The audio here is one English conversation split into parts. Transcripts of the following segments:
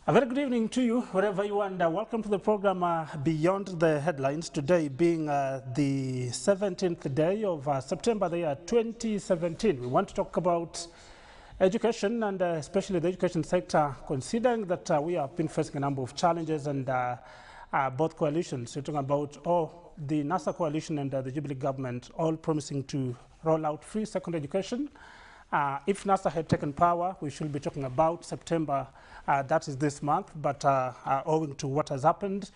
A very good evening to you, wherever you are, and welcome to the program Beyond the Headlines. Today being the 17th day of September, the year 2017. We want to talk about education and especially the education sector, considering that we have been facing a number of challenges and both coalitions, we're talking about the NASA coalition and the Jubilee government, all promising to roll out free secondary education. If NASA had taken power, we should be talking about September, that is this month, but owing to what has happened,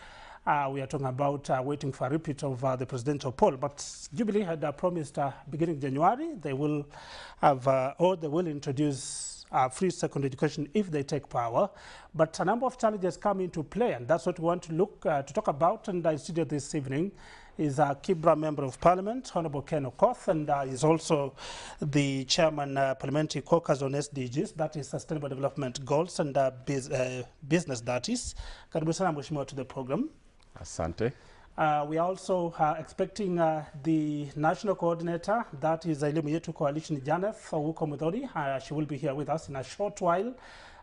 we are talking about waiting for a repeat of the presidential poll. But Jubilee had promised beginning January, they will have, or they will introduce free secondary education if they take power. But a number of challenges come into play, and that's what we want to talk about. And in studio this evening is Kibra Member of Parliament, Hon.Ken Okoth, and is also the Chairman Parliamentary Caucus on SDGs, that is Sustainable Development Goals and Business, that is. Karibu sana mheshimiwa to the program. Asante. We are also expecting the National Coordinator, that is Elimu Yetu Coalition, Janet Muthoni. She will be here with us in a short while.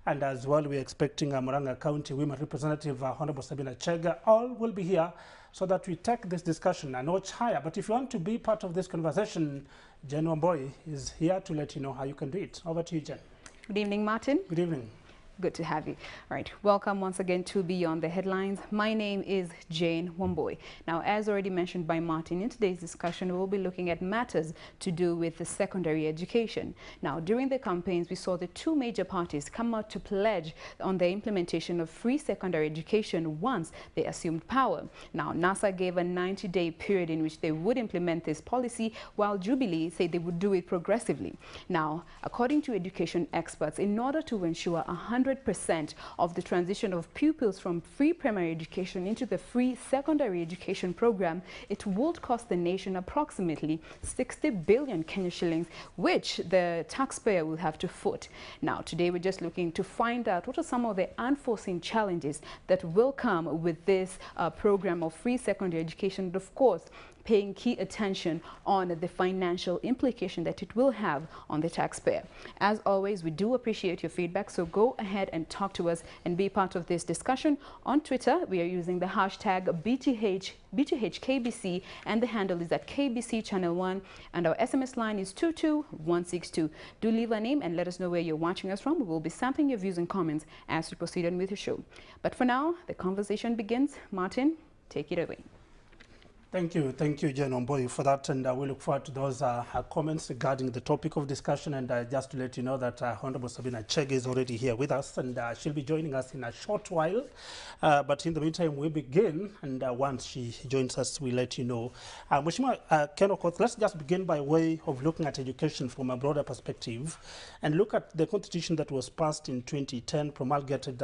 And as well, we're expecting Murang'a County Women Representative Hon.Sabina Chege. All will be here so that we take this discussion a notch higher. But if you want to be part of this conversation, Jen Wamboy is here to let you know how you can do it. Over to you, Jen. Good evening, Martin. Good evening. Good to have you. All right, welcome once again to Beyond the Headlines. My name is Jane Wamboy. Now, as already mentioned by Martin, in today's discussion, we will be looking at matters to do with the secondary education. Now, during the campaigns, we saw the two major parties come out to pledge on the implementation of free secondary education once they assumed power. Now, NASA gave a 90-day period in which they would implement this policy, while Jubilee said they would do it progressively. Now, according to education experts, in order to ensure 100% of the transition of pupils from free primary education into the free secondary education program, it would cost the nation approximately 60 billion Kenya shillings, which the taxpayer will have to foot. Now, today we're just looking to find out what are some of the unforeseen challenges that will come with this program of free secondary education, and of course, paying key attention on the financial implication that it will have on the taxpayer. As always, we do appreciate your feedback, so go ahead and talk to us and be part of this discussion. On Twitter, we are using the hashtag BTHKBC, and the handle is at KBC Channel 1, and our SMS line is 22162. Do leave a name and let us know where you're watching us from. We will be sampling your views and comments as we proceed on with the show. But for now, the conversation begins. Martin, take it away. Thank you, Jen Wamboy, for that, and we look forward to those comments regarding the topic of discussion. And just to let you know that Hon.Sabina Chege is already here with us, and she'll be joining us in a short while. But in the meantime, we begin, and once she joins us, we'll let you know. Mheshimiwa Ken Okoth, let's just begin by way of looking at education from a broader perspective, and look at the constitution that was passed in 2010, promulgated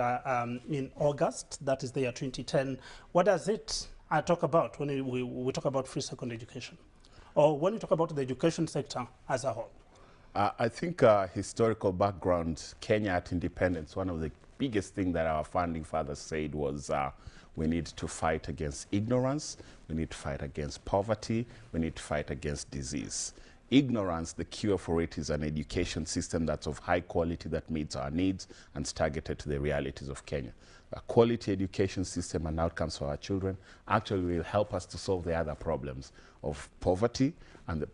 in August, that is the year 2010. What does it talk about when we talk about free secondary education, or when we talk about the education sector as a whole? I think historical background, Kenya at independence, one of the biggest things that our founding fathers said was we need to fight against ignorance, we need to fight against poverty, we need to fight against disease. Ignorance, the cure for it is an education system that's of high quality, that meets our needs and is targeted to the realities of Kenya. A quality education system and outcomes for our children actually will help us to solve the other problems of poverty and the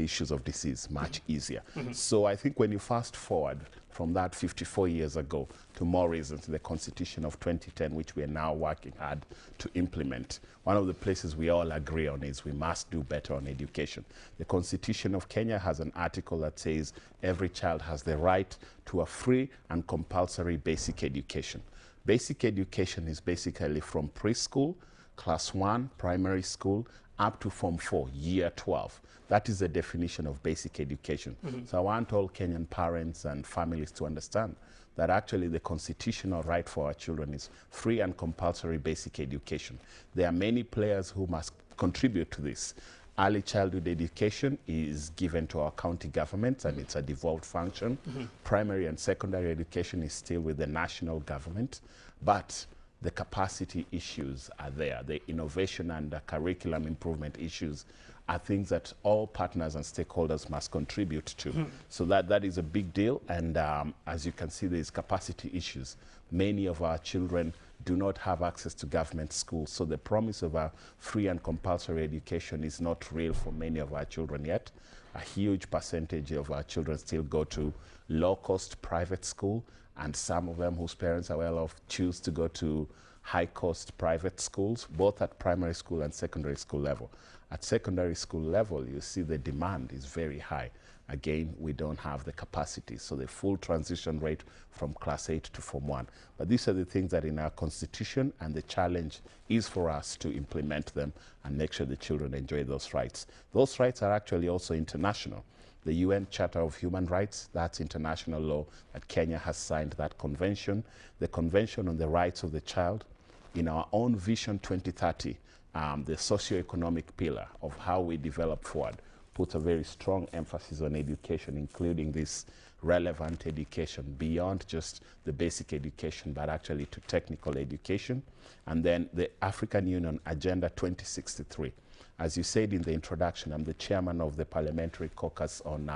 issues of disease much easier. So I think when you fast forward from that 54 years ago to more recent, the Constitution of 2010, which we are now working hard to implement, one of the places we all agree on is we must do better on education. The Constitution of Kenya has an article that says every child has the right to a free and compulsory basic education. Basic education is basically from preschool, class 1, primary school, up to Form 4, year 12. That is the definition of basic education. So I want all Kenyan parents and families to understand that actually the constitutional right for our children is free and compulsory basic education. There are many players who must contribute to this. Early childhood education is given to our county governments, and it's a devolved function. Primary and secondary education is still with the national government, but the capacity issues are there. The innovation and the curriculum improvement issues are things that all partners and stakeholders must contribute to. So that is a big deal, and as you can see, there's capacity issues. Many of our children do not have access to government schools, so the promise of a free and compulsory education is not real for many of our children yet. A huge percentage of our children still go to low-cost private school, and some of them whose parents are well off choose to go to high-cost private schools, both at primary school and secondary school level. At secondary school level, you see the demand is very high. Again, we don't have the capacity, so the full transition rate from class 8 to Form 1. But these are the things that in our constitution, and the challenge is for us to implement them and make sure the children enjoy those rights. Those rights are actually also international. The UN Charter of Human Rights, that's international law that Kenya has signed that convention. The Convention on the Rights of the Child, in our own Vision 2030, the socio-economic pillar of how we develop forward, puts a very strong emphasis on education, including this relevant education beyond just the basic education, but actually to technical education. And then the African Union Agenda 2063. As you said in the introduction, I'm the chairman of the Parliamentary Caucus on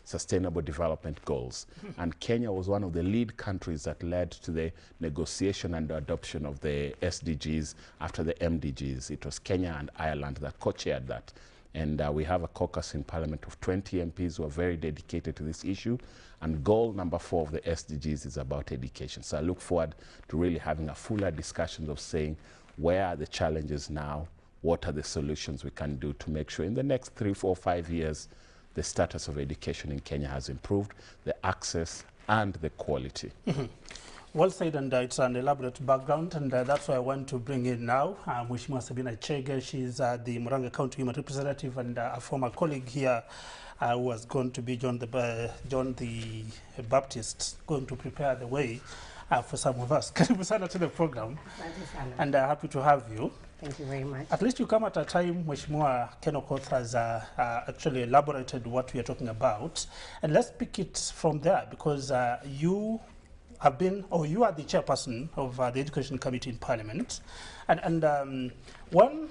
Sustainable Development Goals. And Kenya was one of the lead countries that led to the negotiation and adoption of the SDGs after the MDGs. It was Kenya and Ireland that co-chaired that. And we have a caucus in Parliament of 20 MPs who are very dedicated to this issue. And goal number 4 of the SDGs is about education. So I look forward to really having a fuller discussion of saying, where are the challenges now? What are the solutions we can do to make sure in the next 3, 4, 5 years, the status of education in Kenya has improved, the access and the quality. Well said, and it's an elaborate background, and that's why I want to bring in now Hon.Sabina Chege. She's the Murang'a County Human Representative and a former colleague here who was going to be John the Baptist, going to prepare the way for some of us. Karibu sana to the program, and happy to have you. Thank you very much. At least you come at a time Ken Okoth has actually elaborated what we are talking about, and let's pick it from there, because you have been, or you are the chairperson of the Education Committee in Parliament, and one,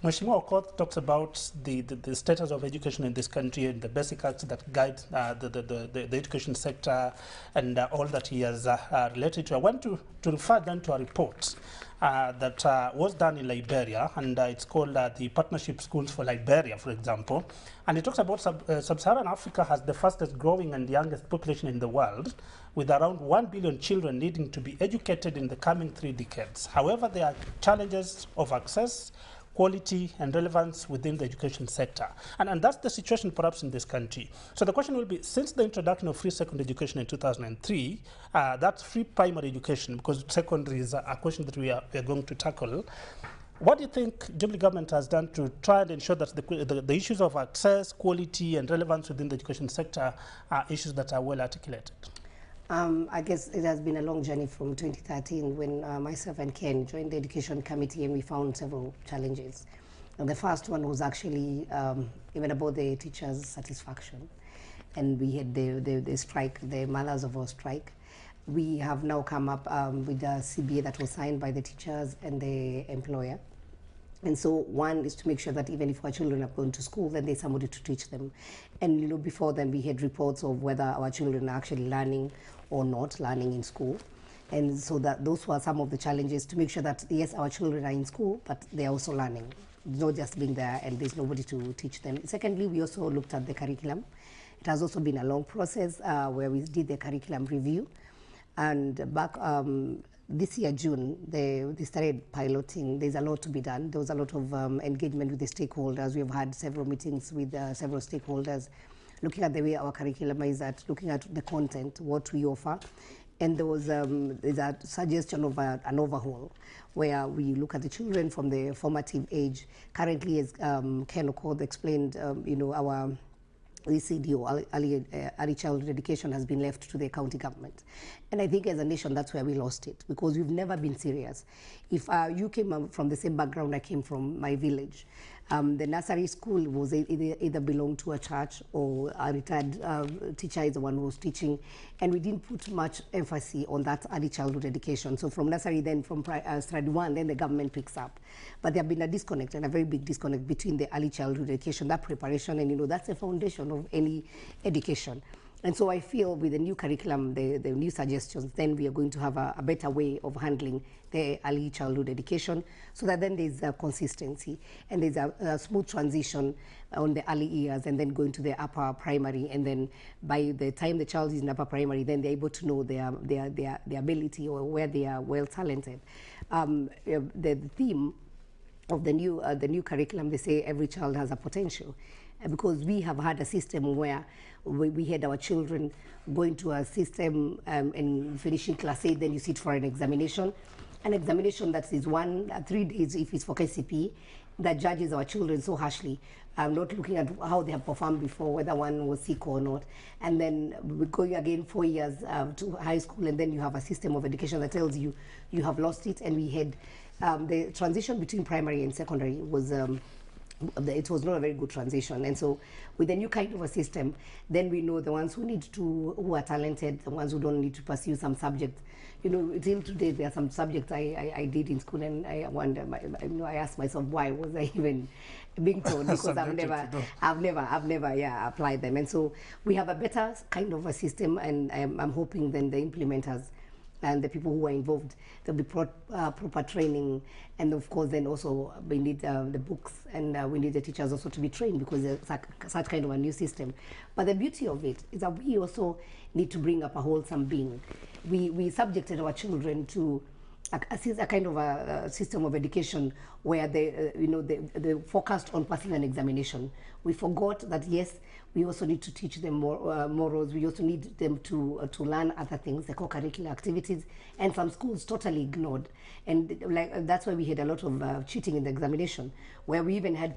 Mheshimiwa Okoth talks about the status of education in this country and the basic acts that guide the education sector and all that he has related to. I want to refer then to a report that was done in Liberia, and it's called the Partnership Schools for Liberia, for example. And it talks about Sub-Saharan Africa has the fastest growing and youngest population in the world, with around 1 billion children needing to be educated in the coming 3 decades. However, there are challenges of access, quality and relevance within the education sector. And that's the situation perhaps in this country. So the question will be, since the introduction of free secondary education in 2003, that's free primary education, because secondary is a question that we are going to tackle. What do you think Jubilee government has done to try and ensure that the issues of access, quality and relevance within the education sector are issues that are well articulated? I guess it has been a long journey from 2013 when myself and Ken joined the Education Committee, and we found several challenges. And the first one was actually even about the teachers' satisfaction. And we had the strike, the mothers of our strike. We have now come up with a CBA that was signed by the teachers and the employer. And so one is to make sure that even if our children are going to school, then there's somebody to teach them. And before then we had reports of whether our children are actually learning or not learning in school. And so that those were some of the challenges, to make sure that yes, our children are in school, but they're also learning, not just being there and there's nobody to teach them. Secondly, we also looked at the curriculum. It has also been a long process where we did the curriculum review. And back this year, June, they started piloting. There's a lot to be done. There was a lot of engagement with the stakeholders. We've had several meetings with several stakeholders, looking at the way our curriculum is at, looking at the content, what we offer. And there was there's a suggestion of an overhaul, where we look at the children from the formative age. Currently, as Ken Okoth explained, our ECD, or early childhood education, has been left to the county government. And I think as a nation, that's where we lost it, because we've never been serious. If you came from the same background I came from, my village, The nursery school was either belonged to a church or a retired teacher is the one who was teaching, and we didn't put much emphasis on that early childhood education. So from nursery, then from study one, then the government picks up. But there have been a disconnect, and a very big disconnect between the early childhood education, that preparation, and that's the foundation of any education. And so I feel with the new curriculum, the new suggestions, then we are going to have a better way of handling the early childhood education, so that then there's a consistency and there's a smooth transition on the early years, and then going to the upper primary, and then by the time the child is in upper primary, then they're able to know their ability or where they are well talented. The theme of the new curriculum, they say every child has a potential, because we have had a system where we had our children going to a system and finishing class 8, then you sit for an examination that is 3 days if it's for KCP, that judges our children so harshly, not looking at how they have performed before, whether one was sick or not. And then we're going again 4 years to high school, and then you have a system of education that tells you you have lost it. And we had the transition between primary and secondary was it was not a very good transition. And so with a new kind of a system, then we know the ones who are talented, the ones who don't need to pursue some subject. Till today there are some subjects I did in school, and I wonder, I asked myself, why was I even being told? Because I've never applied them. And so we have a better kind of a system, and I'm hoping then the implementers and the people who are involved, there'll be proper training. And of course, then also we need the books, and we need the teachers also to be trained, because there's such kind of a new system. But the beauty of it is that we also need to bring up a wholesome being. We subjected our children to a kind of a system of education where they focused on passing an examination. We forgot that, yes, we also need to teach them morals. We also need them to learn other things, the co-curricular activities, and some schools totally ignored. And that's why we had a lot of cheating in the examination, where we even had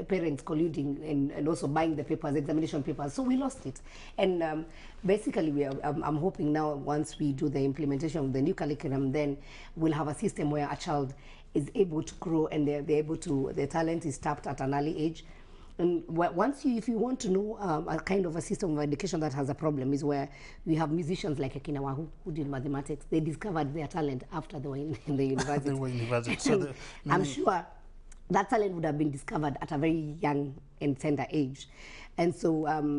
parents colluding and also buying the papers, examination papers. So we lost it. And basically, I'm hoping now, once we do the implementation of the new curriculum, then we'll have a system where a child is able to grow, and they're able to, their talent is tapped at an early age. And if you want to know a kind of a system of education that has a problem, is where we have musicians like Akinawa who did mathematics. They discovered their talent after they were in the university. They were in university. So I'm sure that talent would have been discovered at a very young and tender age. And so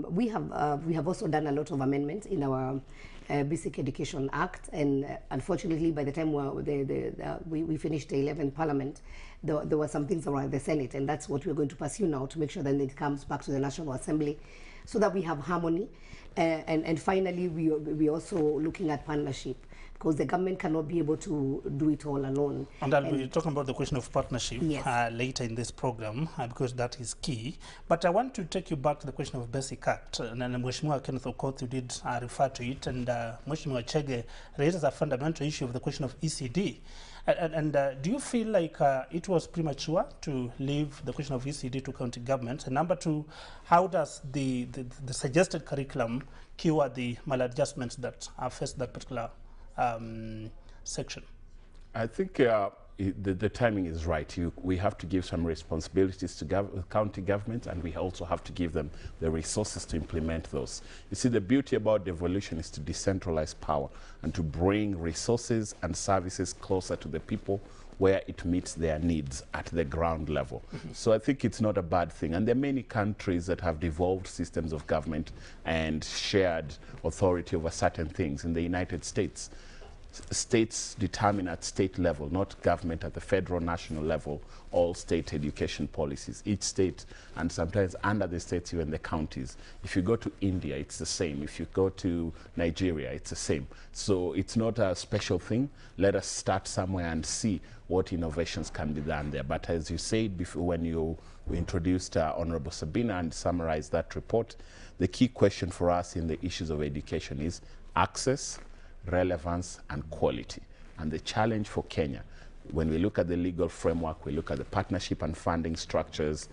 we have also done a lot of amendments in our Basic Education Act, and unfortunately, by the time we finished the 11th Parliament, there were some things around the Senate, and that's what we're going to pursue now, to make sure that it comes back to the National Assembly, so that we have harmony. And finally, we're also looking at partnership, because the government cannot be able to do it all alone. And I'll be talking about the question of partnership, yes, later in this program, because that is key. But I want to take you back to the question of Basic Act. And Mheshimiwa Ken Okoth, you did refer to it, and Mheshimiwa Chege raises a fundamental issue of the question of ECD. And do you feel like it was premature to leave the question of ECD to county governments? And number two, how does the suggested curriculum cure the maladjustments that affect that particular section? I think the timing is right. We have to give some responsibilities to county government, and we also have to give them the resources to implement those. You see, the beauty about devolution is to decentralize power and to bring resources and services closer to the people, where it meets their needs at the ground level. Mm-hmm. So I think it's not a bad thing. And there are many countries that have devolved systems of government and shared authority over certain things. In the United States, states determine at state level, not government at the federal, national level, all state education policies. Each state, and sometimes under the states, even the counties. If you go to India, it's the same. If you go to Nigeria, it's the same. So it's not a special thing. Let us start somewhere and see what innovations can be done there. But as you said before, when you introduced Honorable Sabina and summarized that report, the key question for us in the issues of education is access, relevance, and quality. And the challenge for Kenya, when we look at the legal framework, we look at the partnership and funding structures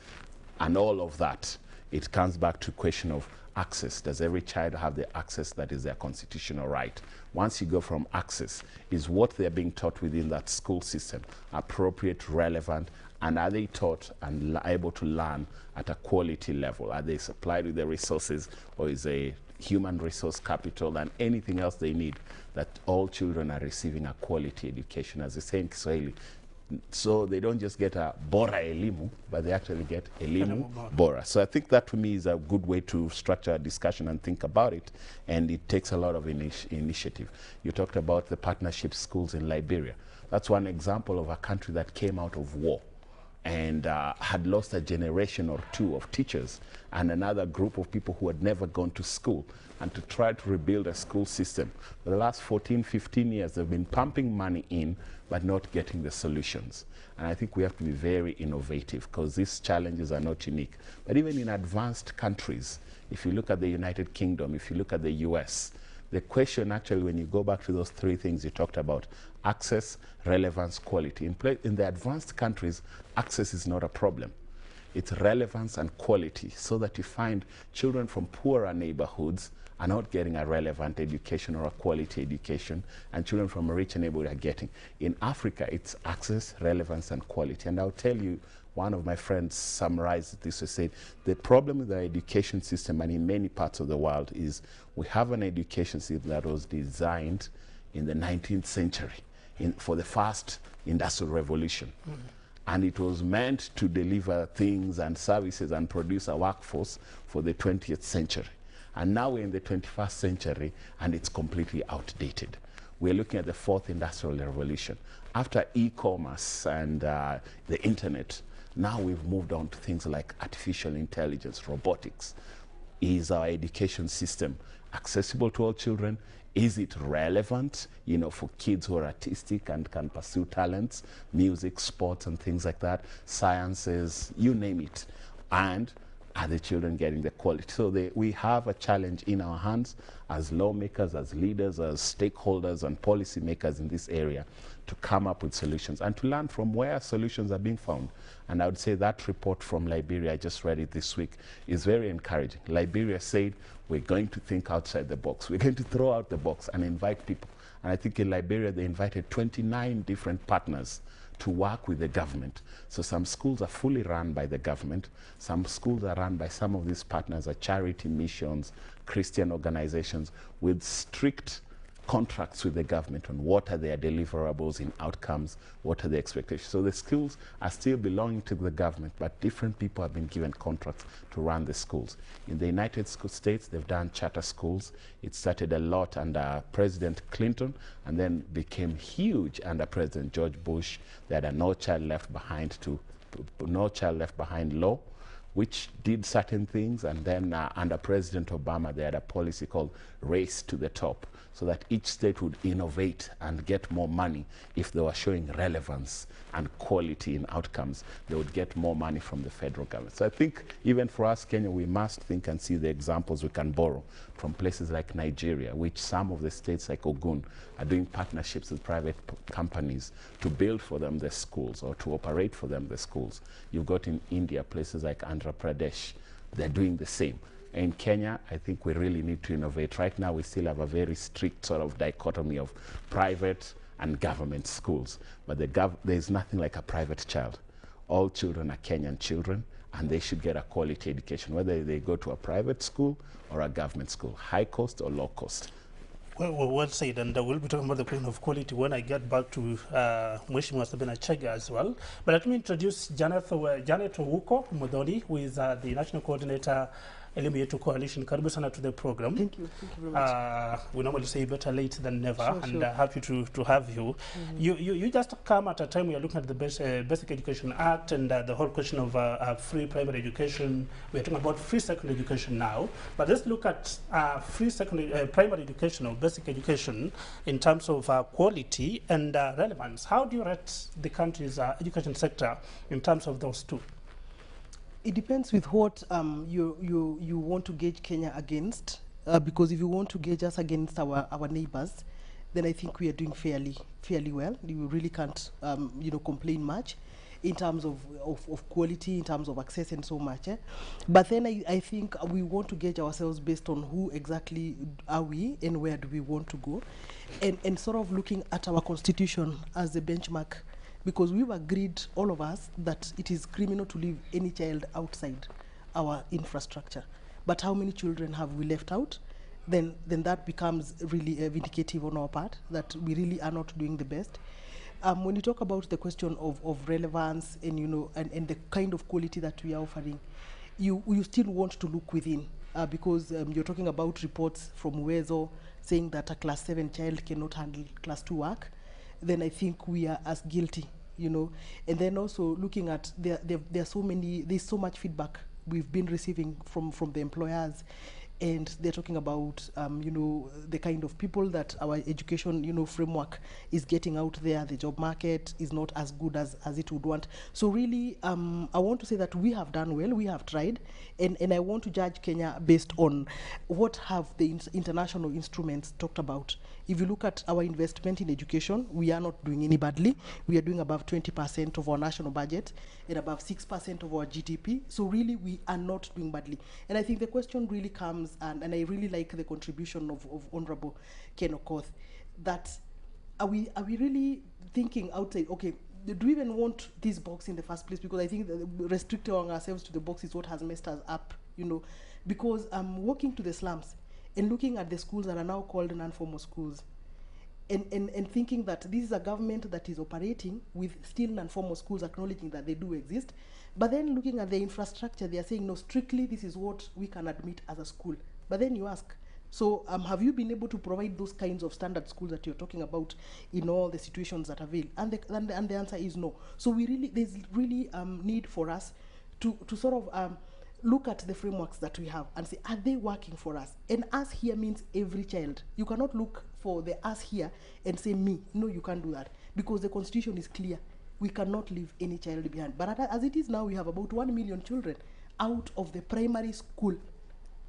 and all of that, it comes back to question of access. Does every child have the access that is their constitutional right? Once you go from access, is what they're being taught within that school system appropriate, relevant, And are they taught and able to learn at a quality level? Are they supplied with the resources, or is a human resource capital and anything else they need, that all children are receiving a quality education? As they say in Kiswahili, so they don't just get a bora elimu, but they actually get elimu bora. So I think that to me is a good way to structure a discussion and think about it, and it takes a lot of initiative. You talked about the partnership schools in Liberia. That's one example of a country that came out of war and had lost a generation or two of teachers and another group of people who had never gone to school, and to try to rebuild a school system. For the last 14, 15 years, they've been pumping money in, but not getting the solutions. And I think we have to be very innovative, because these challenges are not unique. But even in advanced countries, if you look at the United Kingdom, if you look at the US, the question actually, when you go back to those three things you talked about, access, relevance, quality. In the advanced countries, access is not a problem. It's relevance and quality, so that you find children from poorer neighborhoods are not getting a relevant education or a quality education, and children from a richer neighborhood are getting. In Africa, it's access, relevance, and quality. And I'll tell you, one of my friends summarized this. He said, the problem with our education system, and in many parts of the world, is we have an education system that was designed in the 19th century for the first industrial revolution. And it was meant to deliver things and services and produce a workforce for the 20th century. And now we're in the 21st century, and it's completely outdated. We're looking at the fourth industrial revolution. After e-commerce and the internet, now we've moved on to things like artificial intelligence, robotics. Is our education system accessible to all children? Is it relevant, you know, for kids who are artistic and can pursue talents, music, sports, and things like that, sciences, you name it? And are the children getting the quality? So we have a challenge in our hands as lawmakers, as leaders, as stakeholders and policymakers in this area, to come up with solutions and to learn from where solutions are being found. And I would say that report from Liberia, I just read it this week, is very encouraging. Liberia said, we're going to think outside the box. We're going to throw out the box and invite people. And I think in Liberia, they invited 29 different partners to work with the government. So some schools are fully run by the government. Some schools are run by some of these partners, are charity missions, Christian organizations, with strict contracts with the government on what are their deliverables in outcomes, what are the expectations. So the schools are still belonging to the government, but different people have been given contracts to run the schools. In the United States, they've done charter schools. It started a lot under President Clinton and then became huge under President George Bush. They had a No Child Left Behind law, which did certain things, and then under President Obama, they had a policy called Race to the Top, so that each state would innovate and get more money. If they were showing relevance and quality in outcomes, they would get more money from the federal government. So I think even for us, Kenya, we must think and see the examples we can borrow from places like Nigeria, which some of the states like Ogun are doing partnerships with private companies to build for them the schools or to operate for them the schools. You've got in India places like Andhra Pradesh, they're doing the same. In Kenya, I think we really need to innovate. Right now, we still have a very strict sort of dichotomy of private and government schools. But there's nothing like a private child. All children are Kenyan children, and they should get a quality education, whether they go to a private school or a government school, high cost or low cost. Well said, and we'll be talking about the question of quality when I get back to Hon.Sabina Chege as well. But let me introduce Janet Muthoni, who is the National Coordinator, Elimu Yetu Coalition. Karibu sana to the program. Thank you very much. We normally say better late than never, Sure, and sure. Happy to have you. You just come at a time we are looking at the Basic Education Act and the whole question of free primary education. We are talking about free secondary education now, but let's look at free secondary primary education or basic education in terms of quality and relevance. How do you rate the country's education sector in terms of those two? It depends with what you want to gauge Kenya against, because if you want to gauge us against our neighbors, then I think we are doing fairly well. You really can't complain much in terms of quality, in terms of access and so much. But then I think we want to gauge ourselves based on who exactly are we and where do we want to go, and sort of looking at our constitution as the benchmark because we've agreed, all of us, that it is criminal to leave any child outside our infrastructure. But how many children have we left out? Then that becomes really vindicative on our part, that we really are not doing the best. When you talk about the question of relevance and, you know, and the kind of quality that we are offering, you still want to look within, because you're talking about reports from Uwezo saying that a class 7 child cannot handle class 2 work. Then I think we are as guilty, you know. And then also looking at, there's so much feedback we've been receiving from the employers, and they're talking about, you know, the kind of people that our education, you know, framework is getting out there. The job market is not as good as it would want. So really, I want to say that we have done well, we have tried, and I want to judge Kenya based on what have the international instruments talked about. If you look at our investment in education, we are not doing any badly. We are doing above 20% of our national budget and above 6% of our GDP. So really, we are not doing badly. And I think the question really comes, and I really like the contribution of Honorable Ken Okoth, that are we really thinking outside? Okay, do we even want this box in the first place? Because I think that restricting ourselves to the box is what has messed us up, you know. Because walking to the slums and looking at the schools that are now called non-formal schools, and thinking that this is a government that is operating with still non-formal schools, acknowledging that they do exist, but then looking at the infrastructure, they are saying, no, strictly this is what we can admit as a school. But then you ask, so have you been able to provide those kinds of standard schools that you're talking about in all the situations that avail? And the answer is no. So there's really need for us to sort of look at the frameworks that we have and say, are they working for us? And us here means every child. You cannot look for the us here and say me. No, you can't do that, because the constitution is clear. We cannot leave any child behind. But as it is now, we have about 1 million children out of the primary school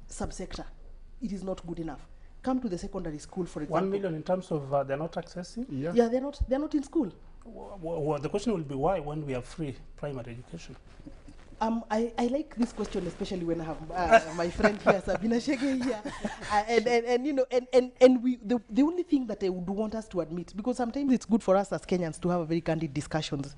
subsector. It is not good enough. Come to the secondary school, for example. 1 million in terms of they're not accessing? Yeah, they're not in school. Well, the question will be why, when we have free primary education? I like this question, especially when I have my friend here, Sabina Chege here, and you know, and we the only thing that I would want us to admit, because sometimes it's good for us as Kenyans to have very candid discussions.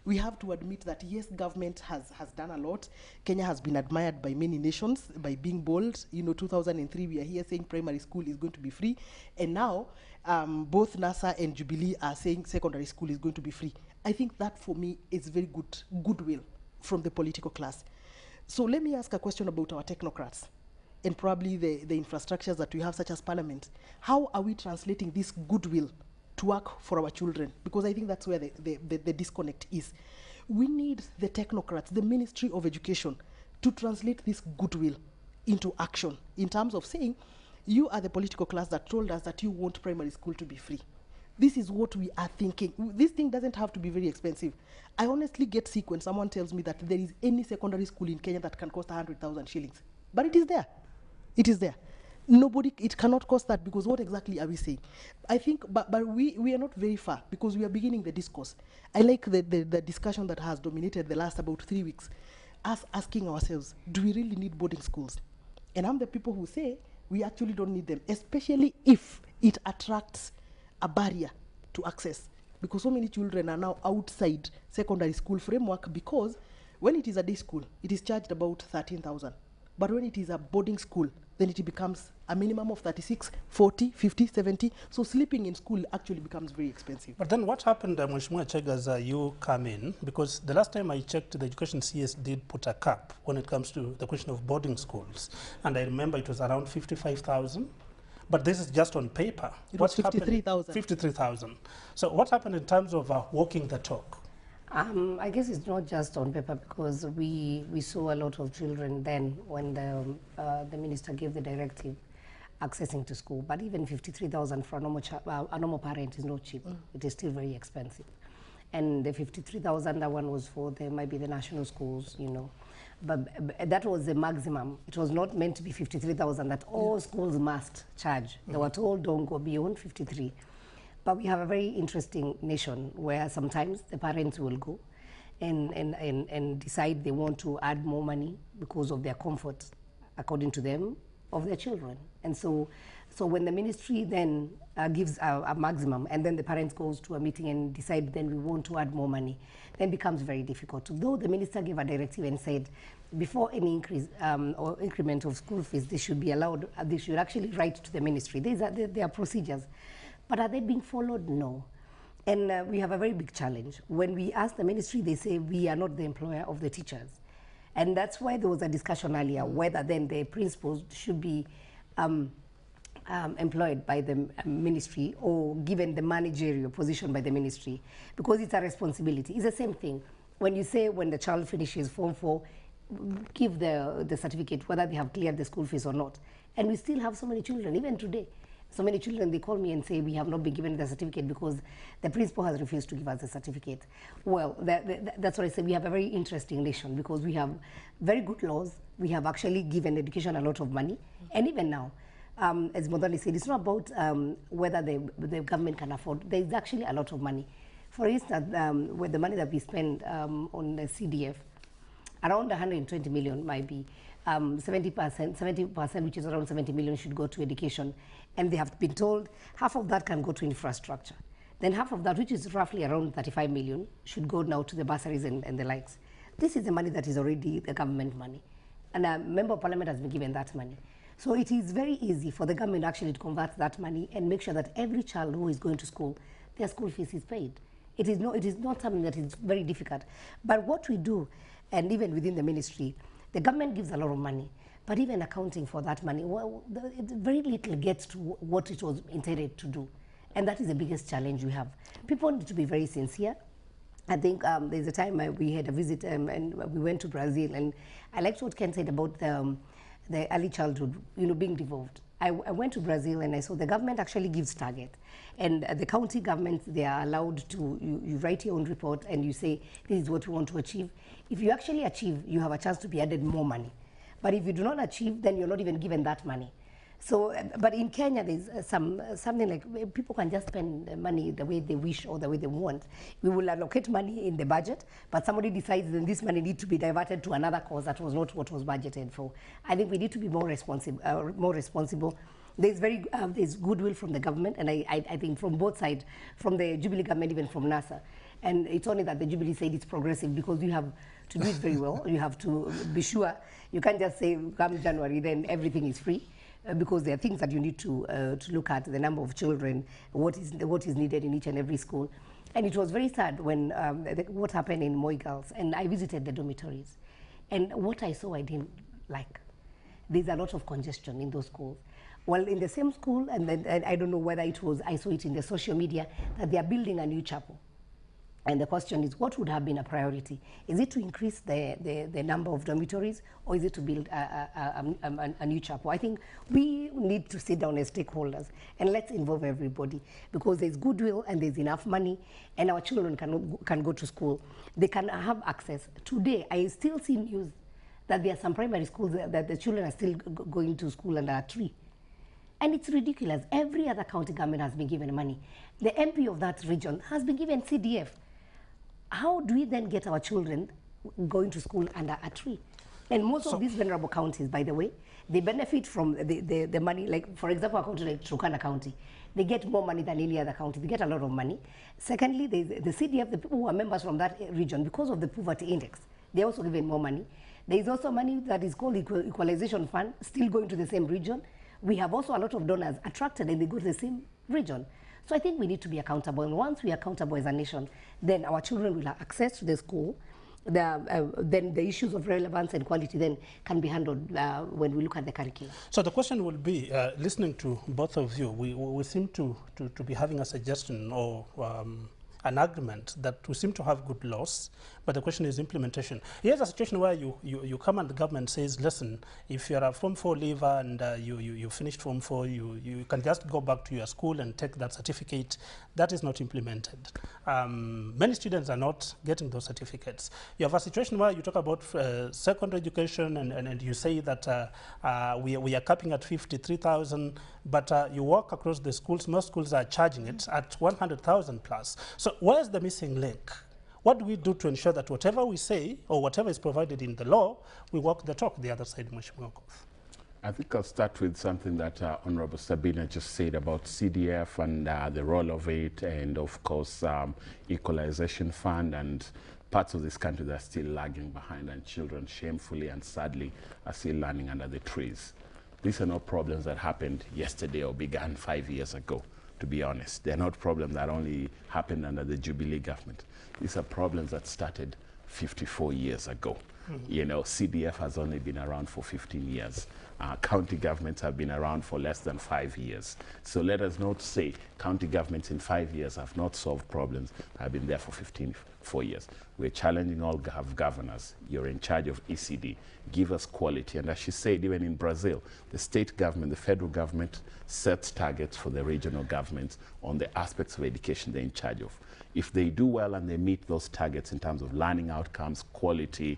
We have to admit that yes, government has done a lot. Kenya has been admired by many nations by being bold. You know, 2003 we are here saying primary school is going to be free, and now both NASA and Jubilee are saying secondary school is going to be free. I think that for me is very goodwill from the political class. So let me ask a question about our technocrats and probably the infrastructures that we have, such as parliament. How are we translating this goodwill to work for our children? Because I think that's where the disconnect is. We need the technocrats, the Ministry of Education, to translate this goodwill into action in terms of saying, you are the political class that told us that you want primary school to be free. This is what we are thinking. This thing doesn't have to be very expensive. I honestly get sick when someone tells me that there is any secondary school in Kenya that can cost 100,000 shillings. But it is there. It is there. It cannot cost that, because what exactly are we saying? I think, but we are not very far, because we are beginning the discourse. I like the discussion that has dominated the last about 3 weeks, us asking ourselves, do we really need boarding schools? And I'm the people who say we actually don't need them, especially if it attracts a barrier to access, because so many children are now outside secondary school framework, because when it is a day school, it is charged about 13,000. But when it is a boarding school, then it becomes a minimum of 36, 40, 50, 70. So sleeping in school actually becomes very expensive. But then what happened, Mheshimiwa Chege, as you come in? Because the last time I checked, the Education CS did put a cap when it comes to the question of boarding schools. And I remember it was around 55,000. But this is just on paper. It was 53,000. 53,000. So what happened in terms of walking the talk? I guess it's not just on paper, because we saw a lot of children then when the minister gave the directive accessing to school. But even 53,000 for a normal parent is not cheap. It is still very expensive. And the 53,000, that one was for maybe the national schools, you know. But that was the maximum. It was not meant to be 53,000 that all schools must charge. They were told don't go beyond 53. But we have a very interesting nation where sometimes the parents will go and decide they want to add more money because of their comfort, according to them, of their children. And so So when the ministry then gives a maximum, and then the parents goes to a meeting and decide then we want to add more money, then it becomes very difficult. Though the minister gave a directive and said before any increase or increment of school fees, they should be allowed, they should actually write to the ministry. There are procedures. But are they being followed? No. And we have a very big challenge. When we ask the ministry, they say we are not the employer of the teachers. And that's why there was a discussion earlier whether then the principals should be employed by the ministry or given the managerial position by the ministry, because it's a responsibility. It's the same thing. When you say when the child finishes Form 4, give the certificate whether they have cleared the school fees or not. And we still have so many children, even today. So many children, they call me and say, we have not been given the certificate because the principal has refused to give us the certificate. Well, that's what I say. We have a very interesting nation because we have very good laws. We have actually given education a lot of money. And even now, as Muthoni said, it's not about whether the government can afford. There's actually a lot of money. For instance, with the money that we spend on the CDF, around 120 million might be 70%, which is around 70 million, should go to education. And they have been told half of that can go to infrastructure. Then half of that, which is roughly around 35 million, should go now to the bursaries and the likes. This is the money that is already the government money. And a member of parliament has been given that money. So it is very easy for the government actually to convert that money and make sure that every child who is going to school, their school fees is paid. It is not something that is very difficult. But what we do, and even within the ministry, the government gives a lot of money, but even accounting for that money, well, very little gets to what it was intended to do. And that is the biggest challenge we have. People need to be very sincere. I think there's a time we had a visit and we went to Brazil, and I liked what Ken said about the early childhood, being devolved. I went to Brazil and I saw the government actually gives target. And the county governments, they are allowed to, you write your own report and you say, this is what we want to achieve. If you actually achieve, you have a chance to be added more money. But if you do not achieve, then you're not even given that money. So, but in Kenya, there's something like people can just spend money the way they wish or the way they want. We will allocate money in the budget, but somebody decides that this money needs to be diverted to another cause that was not what was budgeted for. I think we need to be more responsible. There's goodwill from the government, and I think from both sides, from the Jubilee government, even from NASA. And it's only that the Jubilee said it's progressive because you have to do it very well. You have to be sure. You can't just say, come January, then everything is free. Because there are things that you need to look at, the number of children, what is needed in each and every school. And it was very sad when what happened in Moi Girls, and I visited the dormitories. And what I saw I didn't like. There's a lot of congestion in those schools. Well, in the same school, and then I don't know whether it was, I saw it in the social media, that they are building a new chapel. And the question is, what would have been a priority? Is it to increase the number of dormitories, or is it to build a new chapel? I think we need to sit down as stakeholders and let's involve everybody, because there's goodwill and there's enough money, and our children can go to school. They can have access. Today, I still see news that there are some primary schools that the children are still going to school under a tree. And it's ridiculous. Every other county government has been given money. The MP of that region has been given CDF. How do we then get our children going to school under a tree? And most of these vulnerable counties, by the way, they benefit from the money. Like, for example, a county like Turkana County, they get more money than any other county. They get a lot of money. Secondly, the CDF, the people who are members from that region, because of the poverty index, they're also given more money. There is also money that is called Equalization Fund, still going to the same region. We have also a lot of donors attracted, and they go to the same region. So I think we need to be accountable. And once we are accountable as a nation, then our children will have access to the school. Then the issues of relevance and quality then can be handled when we look at the curriculum. So the question will be, listening to both of you, we seem to be having a suggestion or an argument that we seem to have good laws, but the question is implementation. Here's a situation where you come and the government says, listen, if you're a Form 4 leaver and you finished Form 4, you can just go back to your school and take that certificate. That is not implemented. Many students are not getting those certificates. You have a situation where you talk about secondary education and you say that we are capping at 53,000, but you walk across the schools, most schools are charging it at 100,000 plus. So where's the missing link? What do we do to ensure that whatever we say or whatever is provided in the law, we walk the talk the other side, Mheshimiwa Okoth? I think I'll start with something that Honorable Sabina just said about CDF and the role of it, and of course equalization fund, and parts of this country that are still lagging behind, and children shamefully and sadly are still learning under the trees. These are not problems that happened yesterday or began 5 years ago, to be honest. They're not problems that only happened under the Jubilee government. These are problems that started 54 years ago. You know, CDF has only been around for 15 years. County governments have been around for less than 5 years. So let us not say county governments in 5 years have not solved problems. Have been there for 4 years. We're challenging all governors. You're in charge of ECD. Give us quality. And as she said, even in Brazil, the state government, the federal government sets targets for the regional governments on the aspects of education they're in charge of. If they do well and they meet those targets in terms of learning outcomes, quality,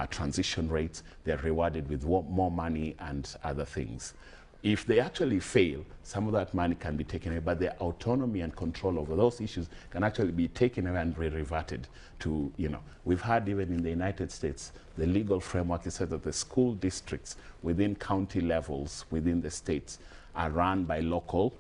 transition rates, they're rewarded with more money and other things. If they actually fail, some of that money can be taken away, but their autonomy and control over those issues can actually be taken away and reverted to, you know, we've had even in the United States, the legal framework is said that the school districts within county levels within the states are run by local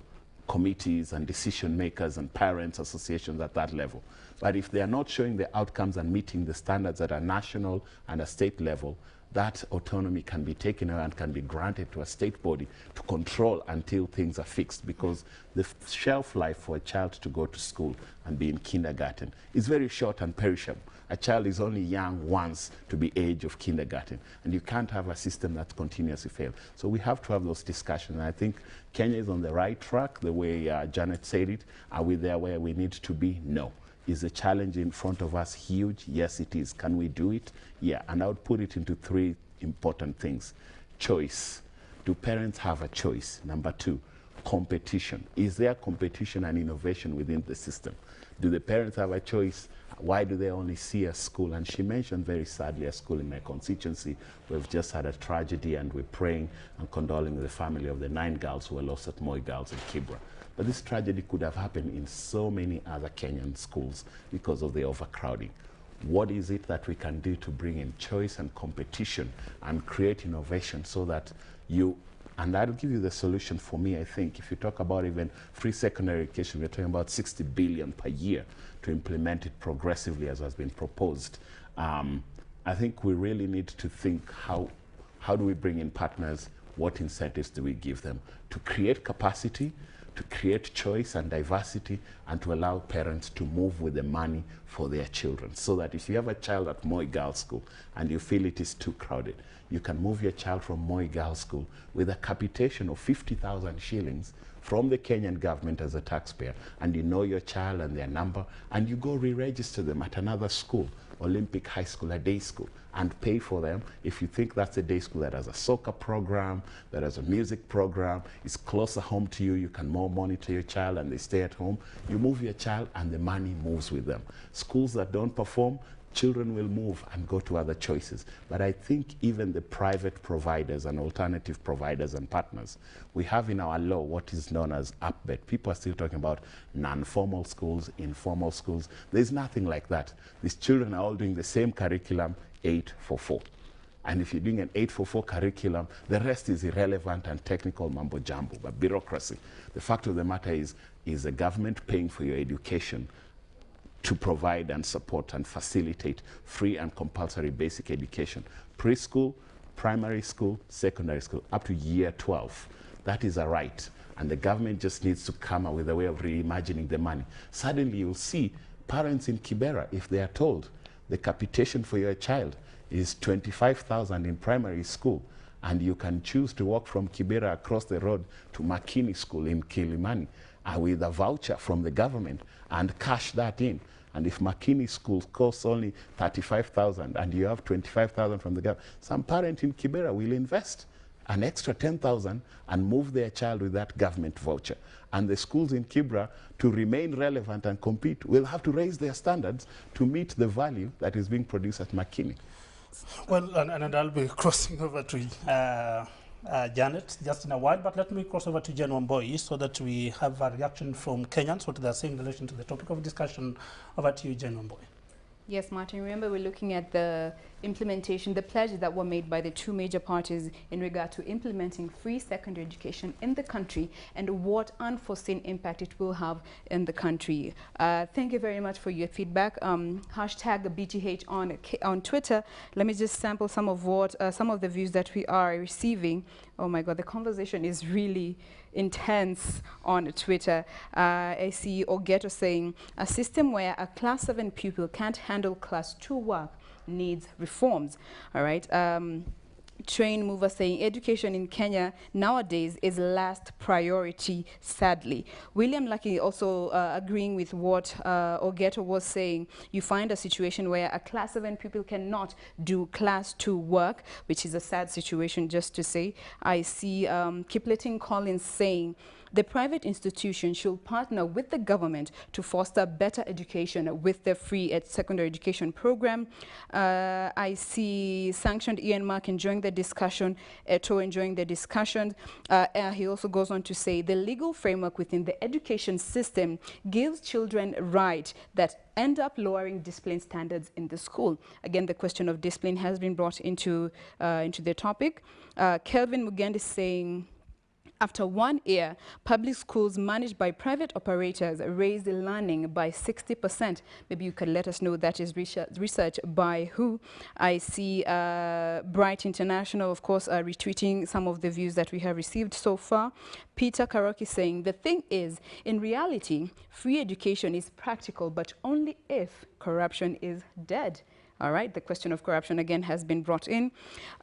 committees and decision makers and parents associations at that level. But if they are not showing the outcomes and meeting the standards at a national and a state level, that autonomy can be taken away and can be granted to a state body to control until things are fixed, because the shelf life for a child to go to school and be in kindergarten is very short and perishable. A child is only young once to be age of kindergarten, and you can't have a system that continuously fails. So we have to have those discussions, and I think Kenya is on the right track, the way Janet said it. Are we there where we need to be? No. Is the challenge in front of us huge? Yes, it is. Can we do it? Yeah, and I would put it into 3 important things. Choice. Do parents have a choice? Number 2, competition. Is there competition and innovation within the system? Do the parents have a choice? Why do they only see a school? And she mentioned very sadly a school in my constituency. We've just had a tragedy, and we're praying and condoling with the family of the 9 girls who were lost at Moi Girls in Kibra. But this tragedy could have happened in so many other Kenyan schools because of the overcrowding. What is it that we can do to bring in choice and competition and create innovation so that and I'll give you the solution for me, I think. If you talk about even free secondary education, we're talking about 60 billion per year to implement it progressively as has been proposed. I think we really need to think how do we bring in partners, what incentives do we give them to create capacity, to create choice and diversity, and to allow parents to move with the money for their children. So that if you have a child at Moi Girls School and you feel it is too crowded, you can move your child from Moi Girls School with a capitation of 50,000 shillings from the Kenyan government as a taxpayer, and you know your child and their number, and you go re-register them at another school, Olympic High School, a day school, and pay for them. If you think that's a day school that has a soccer program, that has a music program, is closer home to you, you can more monitor your child and they stay at home, you move your child and the money moves with them. Schools that don't perform, children will move and go to other choices. But I think even the private providers and alternative providers and partners, we have in our law what is known as UPBET. People are still talking about non-formal schools, informal schools. There's nothing like that. These children are all doing the same curriculum, 8-4-4. And if you're doing an 8-4-4 curriculum, the rest is irrelevant and technical mumbo jumbo, but bureaucracy. The fact of the matter is the government paying for your education to provide and support and facilitate free and compulsory basic education, preschool, primary school, secondary school, up to year 12. That is a right. And the government just needs to come up with a way of reimagining the money. Suddenly you'll see parents in Kibra, if they are told the capitation for your child is 25,000 in primary school, and you can choose to walk from Kibera across the road to Makini School in Kilimani with a voucher from the government and cash that in. And if Makini School costs only 35,000 and you have 25,000 from the government, some parent in Kibera will invest an extra 10,000 and move their child with that government voucher. And the schools in Kibra, to remain relevant and compete, will have to raise their standards to meet the value that is being produced at Makini. Well, and I'll be crossing over to Janet just in a while, but let me cross over to Jen Wamboi so that we have a reaction from Kenyans, what they're saying in relation to the topic of discussion. Over to you, Jen Wamboi. Yes, Martin, remember we're looking at the implementation, the pledges that were made by the two major parties in regard to implementing free secondary education in the country and what unforeseen impact it will have in the country. Thank you very much for your feedback. Hashtag BTH on Twitter. Let me just sample some of the views that we are receiving. Oh my God, the conversation is really intense on Twitter. I see Ogeto saying, a system where a class 7 pupil can't handle class 2 work needs reforms. All right. Train Mover saying, education in Kenya nowadays is last priority, sadly. William Lucky also agreeing with what Ogeto was saying. You find a situation where a class 7 pupil cannot do class 2 work, which is a sad situation, just to say. I see Kipleting Collins saying, the private institution should partner with the government to foster better education with the free secondary education program. I see Sanctioned Ian Mark enjoying the discussion, Eto enjoying the discussion. He also goes on to say the legal framework within the education system gives children rights that end up lowering discipline standards in the school. Again, the question of discipline has been brought into the topic. Kelvin Mugendi saying, after 1 year, public schools managed by private operators raised learning by 60%. Maybe you could let us know that is research by who. I see Bright International, of course, retweeting some of the views that we have received so far. Peter Karoki saying, the thing is, in reality, free education is practical, but only if corruption is dead. All right, the question of corruption again has been brought in.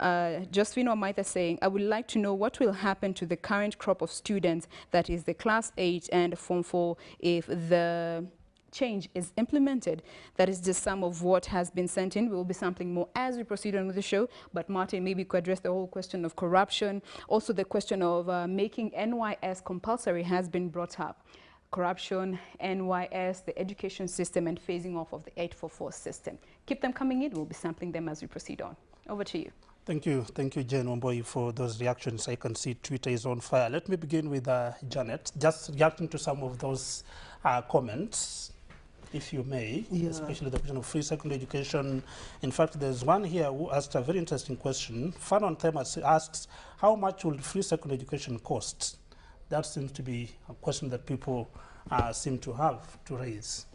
Josephine Omaitha saying, I would like to know what will happen to the current crop of students, that is the class 8 and Form 4, if the change is implemented. That is just some of what has been sent in. We will be sampling more as we proceed on with the show. But Martin, maybe you could address the whole question of corruption. Also the question of making NYS compulsory has been brought up. Corruption, NYS, the education system, and phasing off of the 844 system. Keep them coming in. We'll be sampling them as we proceed on. Over to you. Thank you, Jane Wamboi, for those reactions. I can see Twitter is on fire. Let me begin with Janet, just reacting to some of those comments, if you may, especially the question of free secondary education. In fact, there's one here who asked a very interesting question. Fanon Themas asks, how much will free secondary education cost? That seems to be a question that people seem to have to raise.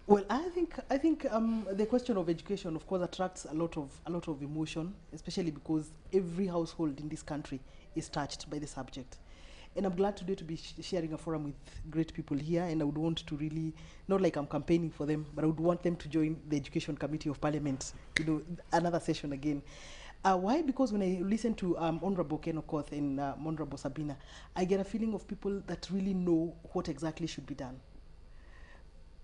Well, I think the question of education, of course, attracts a lot of emotion, especially because every household in this country is touched by the subject. And I'm glad today to be sharing a forum with great people here, and I would want to really, not like I'm campaigning for them, but I would want them to join the Education Committee of Parliament, another session again. Why? Because when I listen to Honorable Ken Okoth and Honorable Sabina, I get a feeling of people that really know what exactly should be done.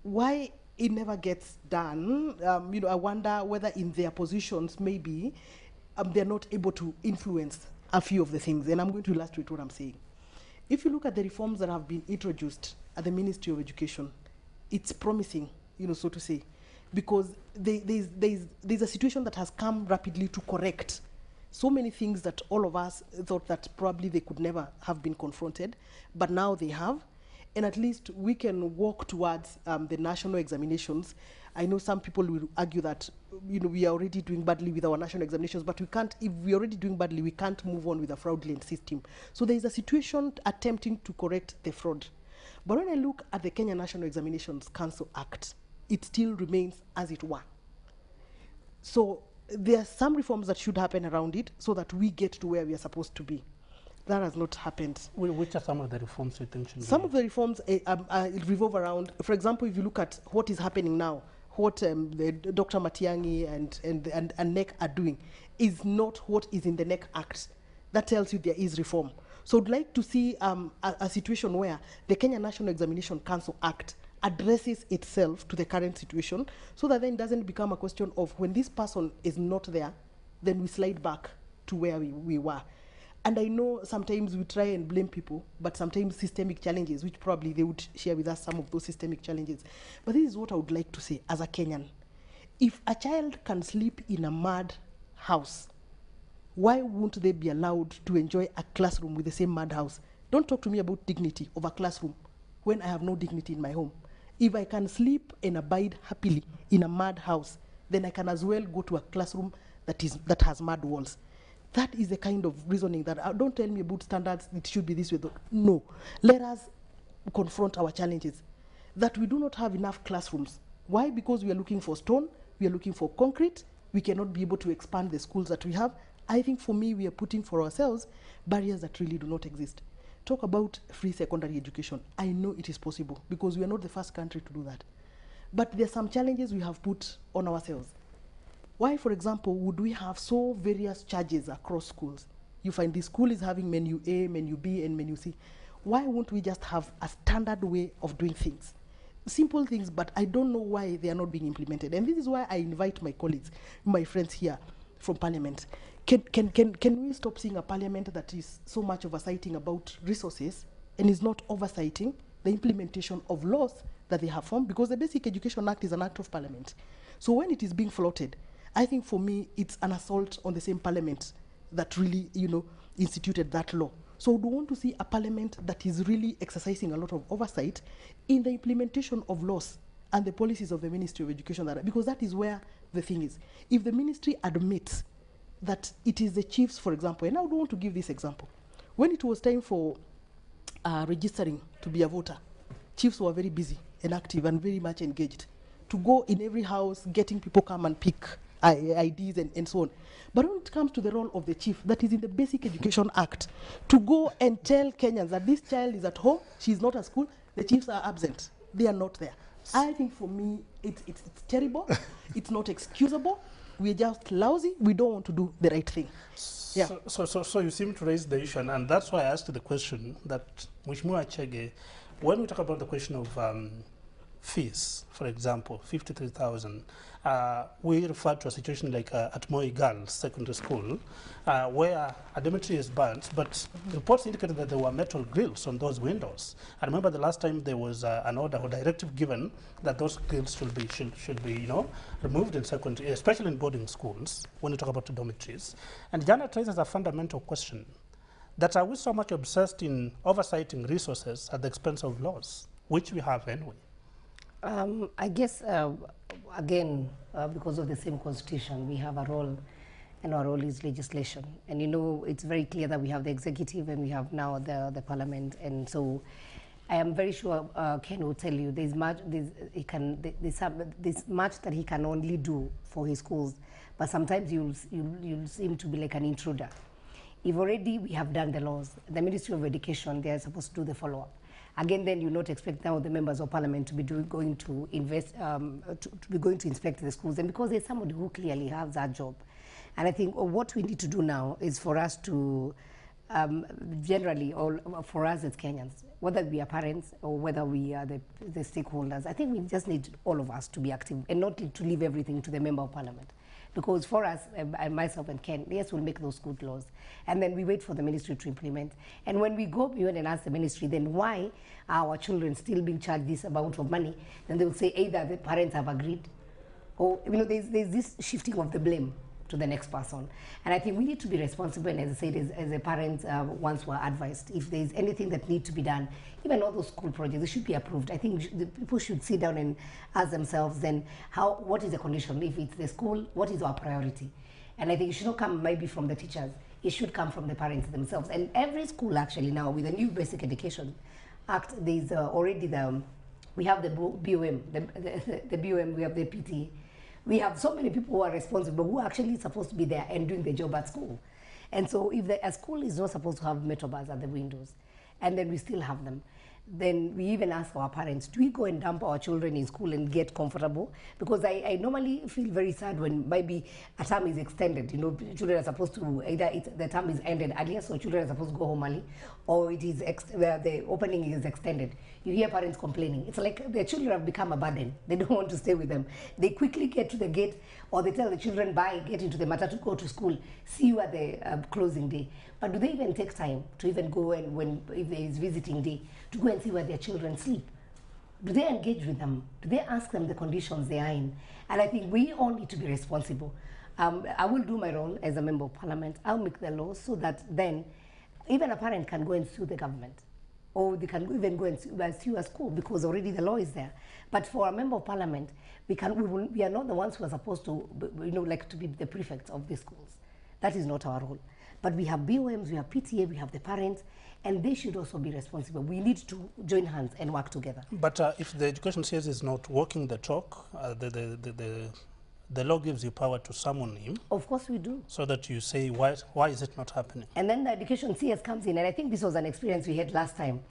Why it never gets done, I wonder whether in their positions, maybe they're not able to influence a few of the things. And I'm going to illustrate what I'm saying. If you look at the reforms that have been introduced at the Ministry of Education, it's promising, so to say, because there's a situation that has come rapidly to correct so many things that all of us thought that probably they could never have been confronted, but now they have. And at least we can walk towards the national examinations. I know some people will argue that we are already doing badly with our national examinations, but we can't, if we're already doing badly, we can't move on with a fraudulent system. So there is a situation attempting to correct the fraud. But when I look at the Kenya National Examinations Council Act, it still remains as it were. So there are some reforms that should happen around it so that we get to where we are supposed to be. That has not happened. Which are some of the reforms you think should be? Some of the reforms revolve around, for example, if you look at what is happening now, what Dr. Matiang'i and NEC are doing is not what is in the NEC Act. That tells you there is reform. So I'd like to see a situation where the Kenya National Examination Council Act addresses itself to the current situation so that then it doesn't become a question of when this person is not there, then we slide back to where we were. And I know sometimes we try and blame people, but sometimes systemic challenges, which probably they would share with us some of those systemic challenges. But this is what I would like to say as a Kenyan. If a child can sleep in a mud house, why won't they be allowed to enjoy a classroom with the same mud house? Don't talk to me about dignity of a classroom when I have no dignity in my home. If I can sleep and abide happily in a mud house, then I can as well go to a classroom that has mud walls. That is the kind of reasoning that, don't tell me about standards, it should be this way. No, let us confront our challenges. That we do not have enough classrooms. Why? Because we are looking for stone, we are looking for concrete, we cannot be able to expand the schools that we have. I think for me, we are putting for ourselves barriers that really do not exist. Talk about free secondary education. I know it is possible because we are not the first country to do that. But there are some challenges we have put on ourselves. Why, for example, would we have so various charges across schools? You find the school is having menu A, menu B, and menu C. Why won't we just have a standard way of doing things? Simple things, but I don't know why they are not being implemented. And this is why I invite my colleagues, my friends here from Parliament. Can we stop seeing a Parliament that is so much oversighting about resources and is not oversighting the implementation of laws that they have formed? Because the Basic Education Act is an act of Parliament. So when it is being floated, I think for me, it's an assault on the same Parliament that really, instituted that law. So we want to see a Parliament that is really exercising a lot of oversight in the implementation of laws and the policies of the Ministry of Education, because that is where the thing is. If the ministry admits that it is the chiefs, for example, and I would want to give this example. When it was time for registering to be a voter, chiefs were very busy and active and very much engaged to go in every house, getting people come and pick IDs and so on. But when it comes to the role of the chief, that is in the Basic Education Act, to go and tell Kenyans that this child is at home, she's not at school, the chiefs are absent, they are not there. I think for me, it's terrible, it's not excusable, we're just lousy, we don't want to do the right thing. Yeah. So you seem to raise the issue, and that's why I asked the question that, Mheshimiwa Chege, when we talk about the question of fees, for example, 53,000, we refer to a situation like at Moi Girls Secondary School, where a dormitory is burnt, but reports indicated that there were metal grills on those windows. I remember the last time there was an order or directive given that those grills should be removed in secondary, especially in boarding schools, when you talk about the dormitories. And Janet raises a fundamental question, that are we so much obsessed in oversighting resources at the expense of laws, which we have anyway? I guess, again, because of the same constitution, we have a role, and our role is legislation. And it's very clear that we have the executive and we have now the parliament. And so I am very sure Ken will tell you there's much that he can only do for his schools, but sometimes you'll seem to be like an intruder. If already we have done the laws, the Ministry of Education, they are supposed to do the follow-up. Again, then you not expect now the members of parliament to be going to inspect the schools, and because there's somebody who clearly has that job. And I think what we need to do now is for us to generally, or for us as Kenyans, whether we are parents or whether we are the stakeholders, I think we just need all of us to be active and not to leave everything to the member of parliament. Because for us, myself and Ken, yes, we'll make those good laws. And then we wait for the ministry to implement. And when we go beyond and ask the ministry, then why are our children still being charged this amount of money? Then they will say either the parents have agreed, or there's this shifting of the blame to the next person. And I think we need to be responsible, and as I said, as a parent, once we're advised, if there's anything that needs to be done, even all those school projects, they should be approved. I think the people should sit down and ask themselves then, what is the condition? If it's the school, what is our priority? And I think it should not come maybe from the teachers, it should come from the parents themselves. And every school actually now, with the new Basic Education Act, there's already we have the BOM, the BOM, we have the PT. We have so many people who are responsible, who are actually supposed to be there and doing the job at school. And so if a school is not supposed to have metal bars at the windows, and then we still have them, then we even ask our parents, do we go and dump our children in school and get comfortable? Because I normally feel very sad when maybe a term is extended. Children are supposed to, either the term is ended earlier, so children are supposed to go home early, or it is the opening is extended. You hear parents complaining. It's like their children have become a burden. They don't want to stay with them. They quickly get to the gate, or they tell the children, bye, get into the matatu, go to school, see you at the closing day. But do they even take time to even go and if there is visiting day, to go and see where their children sleep? Do they engage with them? Do they ask them the conditions they are in? And I think we all need to be responsible. I will do my role as a member of parliament. I'll make the laws so that then even a parent can go and sue the government or they can even go and sue a school because already the law is there. But for a member of parliament, we are not the ones who are supposed to, like to be the prefects of the schools. That is not our role. But we have BOMs, we have PTA, we have the parents, and they should also be responsible. We need to join hands and work together. But if the education CS is not walking the talk, the law gives you power to summon him. Of course we do. So that you say, why is it not happening? And then the education CS comes in, and I think this was an experience we had last time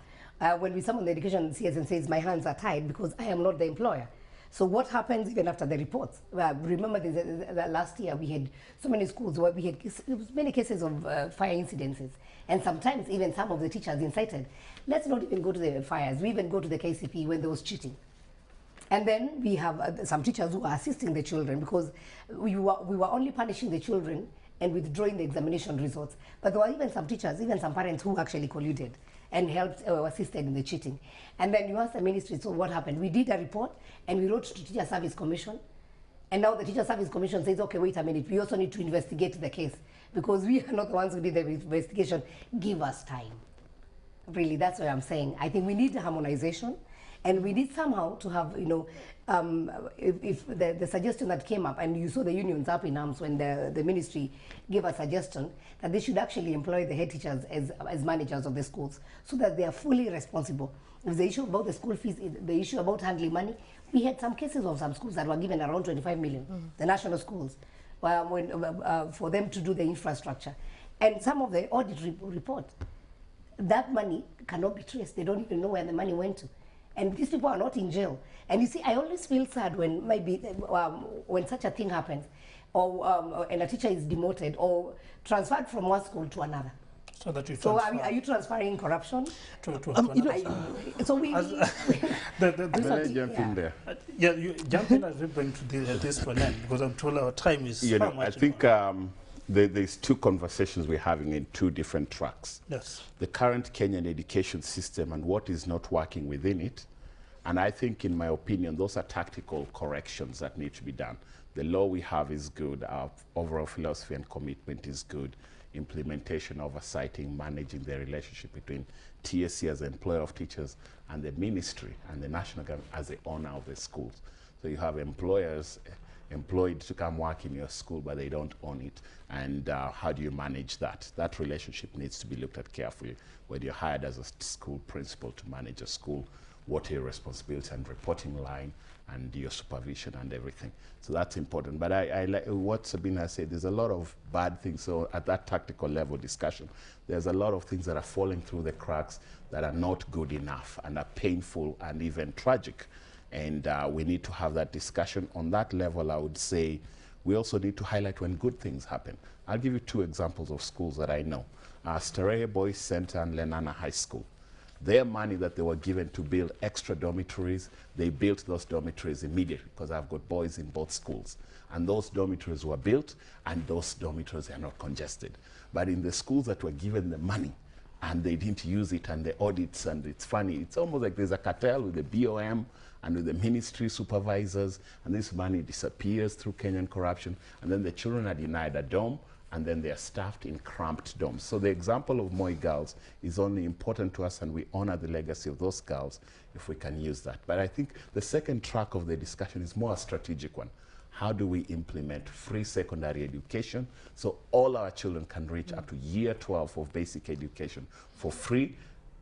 when we summoned the education CS and says, my hands are tied because I am not the employer. So what happens even after the reports? Remember last year we had so many schools where we had many cases of fire incidences, and sometimes even some of the teachers incited. Let's not even go to the fires. We even go to the KCP when there was cheating. And then we have some teachers who are assisting the children because we were only punishing the children and withdrawing the examination results. But there were even some teachers, even some parents who actually colluded and helped or assisted in the cheating. And then you ask the ministry, so what happened? We did a report and we wrote to Teacher Service Commission. And now the Teacher Service Commission says, okay, wait a minute, we also need to investigate the case because we are not the ones who did the investigation. Give us time. Really, that's what I'm saying. I think we need harmonization. And we need somehow to have, if the suggestion that came up, and you saw the unions up in arms when the ministry gave a suggestion that they should actually employ the head teachers as managers of the schools so that they are fully responsible. If the issue about the school fees, the issue about handling money, we had some cases of some schools that were given around 25 million, the national schools, for them to do the infrastructure. And some of the audit report, that money cannot be traced. They don't even know where the money went to. And these people are not in jail. And you see, I always feel sad when when such a thing happens, or and a teacher is demoted or transferred from one school to another. So that you transfer. So are you transferring corruption? So we. Jump in there. Yeah, you jump in as we bring to this to an end because I'm told our time is. I think there's two conversations we're having in two different tracks. Yes. The current Kenyan education system and what is not working within it. And I think, in my opinion, those are tactical corrections that need to be done. The law we have is good. Our overall philosophy and commitment is good. Implementation, oversighting, managing the relationship between TSC as the employer of teachers and the ministry and the national government as the owner of the schools. So you have employers employed to come work in your school, but they don't own it. And how do you manage that? That relationship needs to be looked at carefully. When you're hired as a school principal to manage a school, what are your responsibilities and reporting line and your supervision and everything. So that's important. But I like what Sabina said, there's a lot of bad things. So at that tactical level discussion, there's a lot of things that are falling through the cracks that are not good enough and are painful and even tragic. And we need to have that discussion. On that level, I would say we also need to highlight when good things happen. I'll give you two examples of schools that I know. Starehe Boys Center and Lenana High School. Their money that they were given to build extra dormitories, they built those dormitories immediately because I've got boys in both schools. And those dormitories were built, and those dormitories are not congested. But in the schools that were given the money, and they didn't use it, and the audits, and it's funny, it's almost like there's a cartel with the BOM and with the ministry supervisors, and this money disappears through Kenyan corruption, and then the children are denied a dorm, and then they are staffed in cramped dorms. So the example of Moi girls is only important to us, and we honor the legacy of those girls if we can use that. But I think the second track of the discussion is more a strategic one. How do we implement free secondary education so all our children can reach up to year 12 of basic education for free?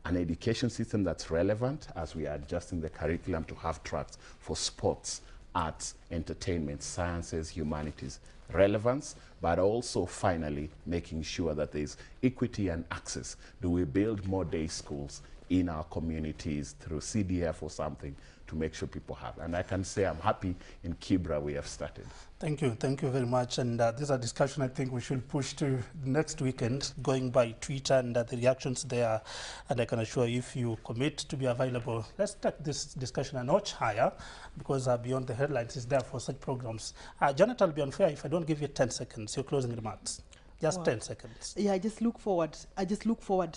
An education system that's relevant as we are adjusting the curriculum to have tracks for sports, arts, entertainment, sciences, humanities, relevance, but also finally making sure that there's equity and access. Do we build more day schools in our communities through CDF or something to make sure people have? And I can say I'm happy in Kibra we have started. Thank you very much. And this is a discussion I think we should push to next weekend, going by Twitter and the reactions there. And I can assure you, if you commit to be available, let's take this discussion a notch higher, because Beyond the Headlines is there for such programs. Janet, I'll be unfair if I don't give you 10 seconds, your closing remarks. Just 10 seconds. Yeah, I just look forward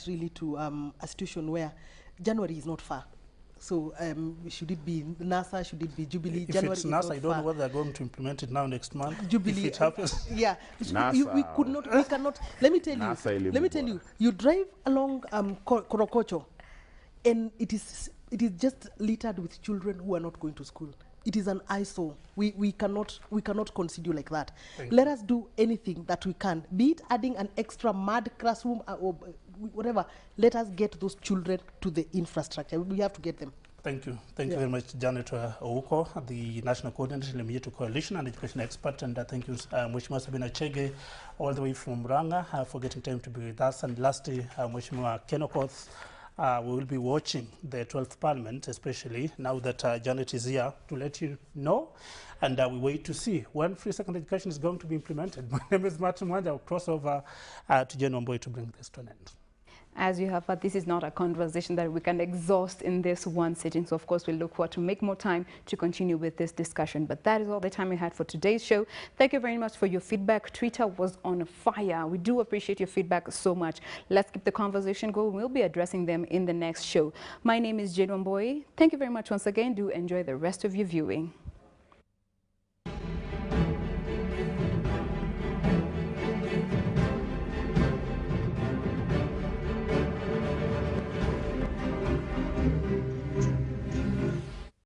really to a situation where January is not far. So should it be NASA, should it be Jubilee? If January it's NASA, I don't know whether they're going to implement it now next month. Jubilee, if it happens. Yeah, we cannot. Let me tell you, you drive along Korokocho, and it is just littered with children who are not going to school. It is an eyesore. We cannot consider like that. Let us do anything that we can, be it adding an extra mud classroom or whatever. Let us get those children to the infrastructure. We have to get them. Thank you. Thank you very much, Janet Okoth, the National Coordinator, Elimu Yetu Coalition, and education expert. And thank you, Hon.Sabina Chege, all the way from Murang'a, for getting time to be with us. And lastly, Hon.Ken Okoth, we will be watching the 12th Parliament, especially now that Janet is here, to let you know. And we wait to see when free secondary education is going to be implemented. My name is Martin Mwanja. I'll cross over to Janet Muthoni to bring this to an end. As you have heard, this is not a conversation that we can exhaust in this one sitting. So, of course, we'll look forward to make more time to continue with this discussion. But that is all the time we had for today's show. Thank you very much for your feedback. Twitter was on fire. We do appreciate your feedback so much. Let's keep the conversation going. We'll be addressing them in the next show. My name is Janet Muthoni. Thank you very much once again. Do enjoy the rest of your viewing.